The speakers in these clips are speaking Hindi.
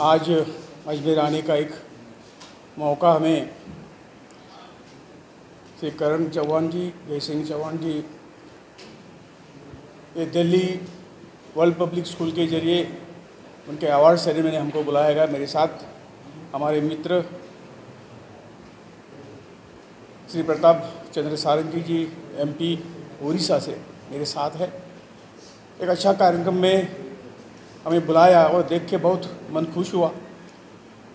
आज अजमेर आने का एक मौका हमें श्री करण चौहान जी, जय सिंह चौहान जी, ये दिल्ली वर्ल्ड पब्लिक स्कूल के जरिए उनके अवार्ड सेरेमनी हमको बुलाया गया। मेरे साथ हमारे मित्र श्री प्रताप चंद्र सारंगी जी, एमपी उड़ीसा से मेरे साथ है। एक अच्छा कार्यक्रम में हमें बुलाया और देख के बहुत मन खुश हुआ।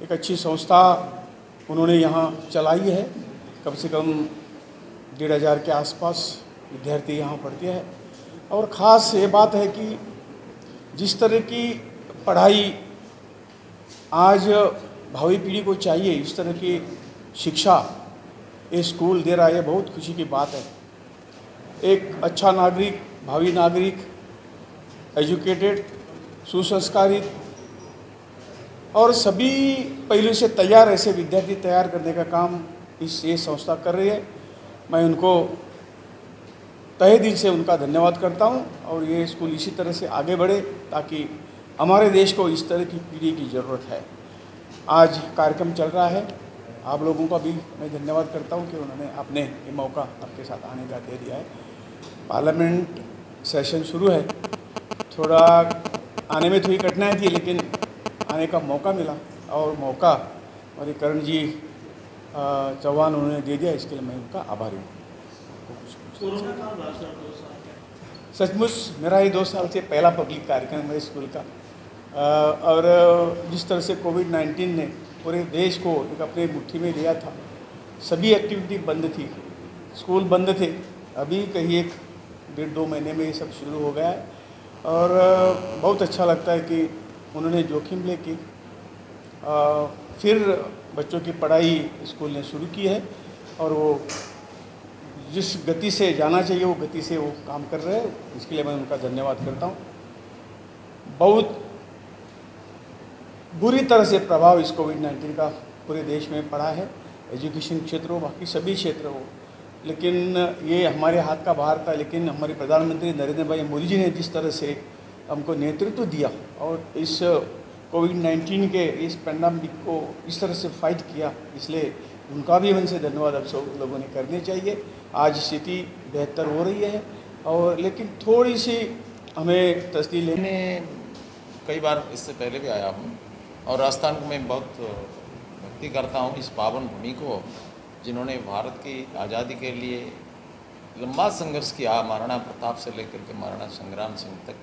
एक अच्छी संस्था उन्होंने यहाँ चलाई है। कम से कम 1,500 के आसपास विद्यार्थी यहाँ पढ़ते हैं। और ख़ास ये बात है कि जिस तरह की पढ़ाई आज भावी पीढ़ी को चाहिए, इस तरह की शिक्षा ये स्कूल दे रहा है, बहुत खुशी की बात है। एक अच्छा नागरिक, भावी नागरिक, एजुकेटेड, सुसंस्कारित और सभी पहलू से तैयार ऐसे विद्यार्थी तैयार करने का काम ये संस्था कर रही है। मैं उनको तहे दिल से उनका धन्यवाद करता हूं और ये स्कूल इसी तरह से आगे बढ़े ताकि हमारे देश को इस तरह की पीढ़ी की ज़रूरत है। आज कार्यक्रम चल रहा है, आप लोगों का भी मैं धन्यवाद करता हूं कि उन्होंने अपने ये मौका आपके साथ आने का दे दिया है। पार्लियामेंट सेशन शुरू है, थोड़ा आने में थोड़ी कठिनाई थी, लेकिन आने का मौका मिला और मौका हमारे करण जी चौहान उन्होंने दे दिया, इसके लिए मैं उनका आभारी हूँ। सचमुच मेरा ये 2 साल से पहला पब्लिक कार्यक्रम है स्कूल का। और जिस तरह से कोविड-19 ने पूरे देश को एक अपने मुट्ठी में लिया था, सभी एक्टिविटी बंद थी, स्कूल बंद थे। अभी कहीं 1-1.5-2 महीने में ये सब शुरू हो गया है और बहुत अच्छा लगता है कि उन्होंने जोखिम लेके फिर बच्चों की पढ़ाई स्कूल ने शुरू की है और वो जिस गति से जाना चाहिए वो गति से वो काम कर रहे हैं। इसके लिए मैं उनका धन्यवाद करता हूँ। बहुत बुरी तरह से प्रभाव इस कोविड-19 का पूरे देश में पड़ा है, एजुकेशन क्षेत्र हो, बाकी सभी क्षेत्र हो, लेकिन ये हमारे हाथ का बाहर था। लेकिन हमारे प्रधानमंत्री नरेंद्र भाई मोदी जी ने जिस तरह से हमको नेतृत्व दिया और इस कोविड-19 के इस पैंडेमिक को इस तरह से फाइट किया, इसलिए उनका भी मन से धन्यवाद आप सब लोगों ने करने चाहिए। आज स्थिति बेहतर हो रही है और लेकिन थोड़ी सी हमें तसल्ली लेने। कई बार इससे पहले भी आया हूँ और राजस्थान को मैं बहुत भक्ति करता हूँ इस पावन भूमि को, जिन्होंने भारत की आज़ादी के लिए लंबा संघर्ष किया, महाराणा प्रताप से लेकर के महाराणा संग्राम सिंह तक।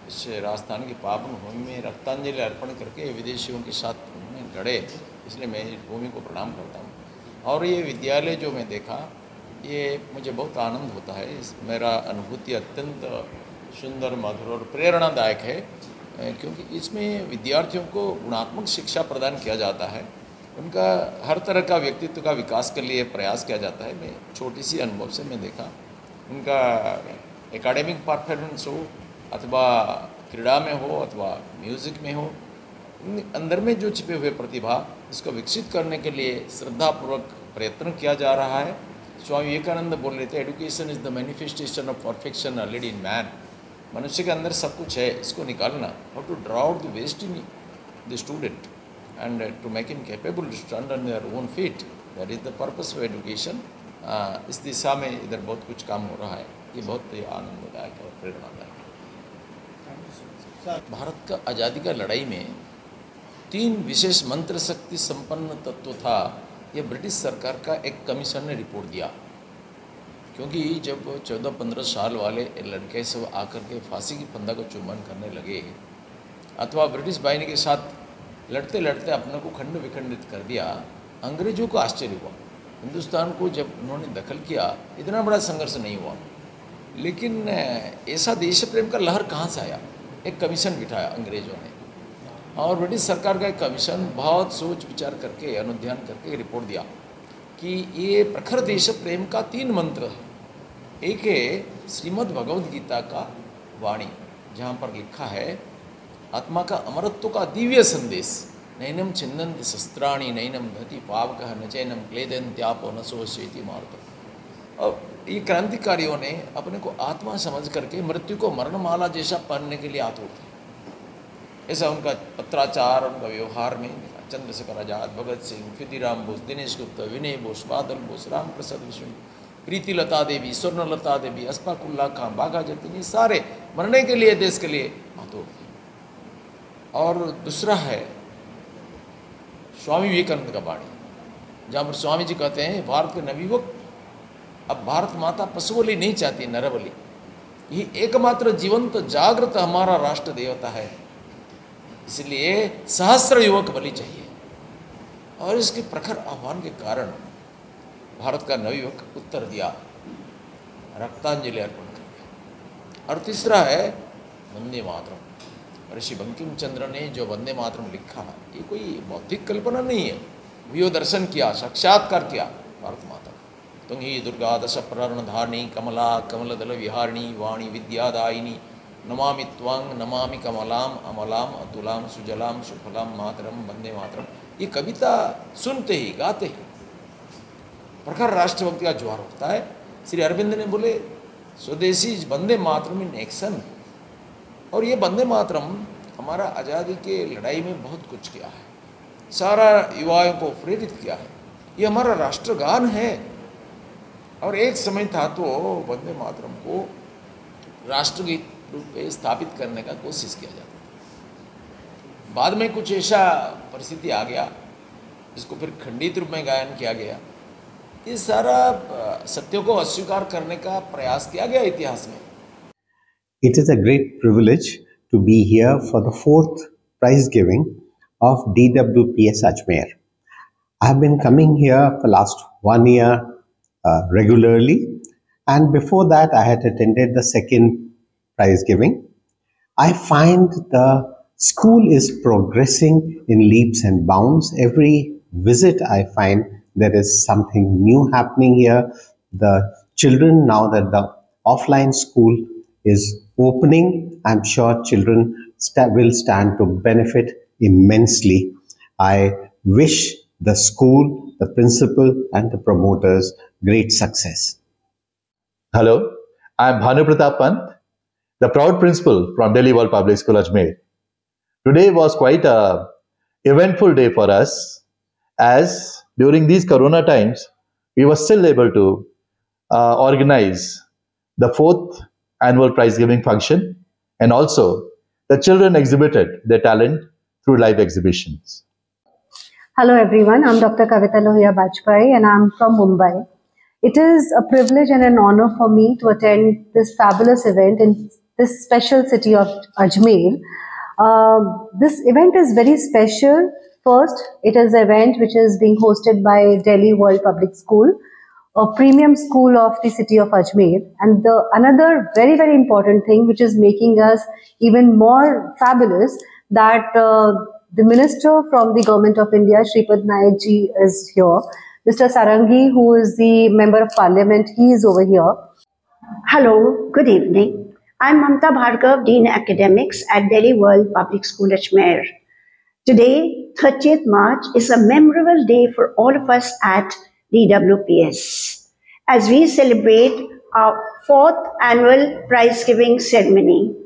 इस राजस्थान की पावन भूमि में रक्तांजलि अर्पण करके विदेशियों के साथ उन्होंने लड़े, इसलिए मैं इस भूमि को प्रणाम करता हूँ। और ये विद्यालय जो मैं देखा, ये मुझे बहुत आनंद होता है। मेरा अनुभूति अत्यंत सुंदर, मधुर और प्रेरणादायक है, क्योंकि इसमें विद्यार्थियों को गुणात्मक शिक्षा प्रदान किया जाता है, उनका हर तरह का व्यक्तित्व का विकास के लिए प्रयास किया जाता है। मैं छोटी सी अनुभव से मैं देखा, उनका एकेडमिक परफॉर्मेंस हो अथवा क्रीड़ा में हो अथवा म्यूज़िक में हो, अंदर में जो छिपे हुए प्रतिभा, इसको विकसित करने के लिए श्रद्धापूर्वक प्रयत्न किया जा रहा है। स्वामी विवेकानंद बोल रहे थे, education is the manifestation of perfection already in man. मनुष्य के अंदर सब कुछ है, इसको निकालना, how to draw out the best in the student and to make him capable to stand on their own feet, that is the purpose of education। इस दिशा में इधर बहुत कुछ काम हो रहा है, ये बहुत आनंददायक और प्रेरणादायक है। भारत का आज़ादी का लड़ाई में 3 विशेष मंत्र शक्ति संपन्न तत्व था, ये ब्रिटिश सरकार का एक कमीशन ने रिपोर्ट दिया। क्योंकि जब 14-15 साल वाले लड़के सब आकर के फांसी की फंदा को चुम्बन करने लगे अथवा ब्रिटिश बाहिनी के साथ लड़ते लड़ते अपने को खंड विखंडित कर दिया, अंग्रेजों को आश्चर्य हुआ। हिंदुस्तान को जब उन्होंने दखल किया, इतना बड़ा संघर्ष नहीं हुआ, लेकिन ऐसा देश प्रेम का लहर कहाँ से आया? एक कमीशन बिठाया अंग्रेजों ने और ब्रिटिश सरकार का एक कमीशन बहुत सोच विचार करके, अनुध्यान करके रिपोर्ट दिया कि ये प्रखर देश प्रेम का 3 मंत्र है। एक है श्रीमद् भगवद गीता का वाणी, जहाँ पर लिखा है आत्मा का अमरत्व का दिव्य संदेश, नैनम छिन्नन्ति शस्त्राणि नैनम धति पावकः न चैनम क्लेदन्त्यापो न सोऽस्येति मारुतः। और ये क्रांतिकारियों ने अपने को आत्मा समझ करके मृत्यु को मरणमाला जैसा पहनने के लिए आतुर थे। ऐसा उनका पत्राचार, उनका व्यवहार में चंद्रशेखर आजाद, भगत सिंह, खुदीराम बोस, दिनेश गुप्ता, विनय बोस, बादल बोस, राम प्रसाद विष्णु, प्रीति लता देवी, स्वर्ण लता देवी, अशफाक उल्लाह खां, बाघा जतीन, ये सारे मरने के लिए, देश के लिए आतुर थे। और दूसरा है स्वामी विवेकानंद का वाणी, जहाँ पर स्वामी जी कहते हैं भारत के नवयुवक अब भारत माता पशुबलि नहीं चाहती, नरबलि। ये एकमात्र जीवंत जागृत हमारा राष्ट्र देवता है, इसलिए सहस्त्र युवक बलि चाहिए। और इसके प्रखर आह्वान के कारण भारत का नवयुवक उत्तर दिया, रक्तांजलि अर्पण कर दिया। और तीसरा है वंदे मातरम। ऋषि बंकिम चंद्र ने जो वंदे मातरम लिखा, ये कोई बौद्धिक कल्पना नहीं है, वो दर्शन किया, साक्षात्कार किया भारत माता। तुंगी दुर्गा दश प्रणधारिणी कमला कमलदल विहारिणी वाणी विद्यादायिनी नमामि त्वांग नमामि कमलाम अमलाम अतुलाम सुजलाम सुफलाम मातरम वंदे मातरम। ये कविता सुनते ही, गाते ही प्रखर राष्ट्रभक्ति का ज्वार उठता है। श्री अरविंद ने बोले स्वदेशी वंदे मातरम इन एक्शन। और ये वंदे मातरम हमारा आज़ादी के लड़ाई में बहुत कुछ किया है, सारा युवाओं को प्रेरित किया है। ये हमारा राष्ट्रगान है। और एक समय था तो वंदे मातरम को राष्ट्रगीत रूप में स्थापित करने का कोशिश किया जाता था। बाद में कुछ ऐसा परिस्थिति आ गया जिसको फिर खंडित रूप में गायन किया गया। ये सारा सत्यों को अस्वीकार करने का प्रयास किया गया इतिहास में। It is a great privilege to be here for the 4th prize giving of DWPS Ajmer. I have been coming here for last 1 year regularly, and before that I had attended the 2nd prize giving. I find the school is progressing in leaps and bounds. Every visit I find there is something new happening here. The children, now that the offline school is opening, I'm sure children will stand to benefit immensely. I wish the school, the principal and the promoters great success. Hello, I am Bhanu Pratap Pant, the proud principal from Delhi World Public School Ajmer. Today was quite a eventful day for us, as during these corona times we were still able to organize the 4th annual prize giving function, and also the children exhibited their talent through live exhibitions. Hello everyone, I'm Dr. Kavita Lohia Bajpai and I'm from Mumbai. It is a privilege and an honor for me to attend this fabulous event in this special city of Ajmer. This event is very special. First, it is an event which is being hosted by Delhi World Public School, a premium school of the city of Ajmer. And another very, very important thing which is making us even more fabulous, that the minister from the government of India, Shripad Naik ji, is here. Mr. Sarangi, who is the member of parliament, he is over here. Hello, good evening. I'm Mamta Bhargav, Dean Academics at Delhi World Public School Ajmer. Today, 30th March, is a memorable day for all of us at DWPS as we celebrate our 4th annual prize giving ceremony.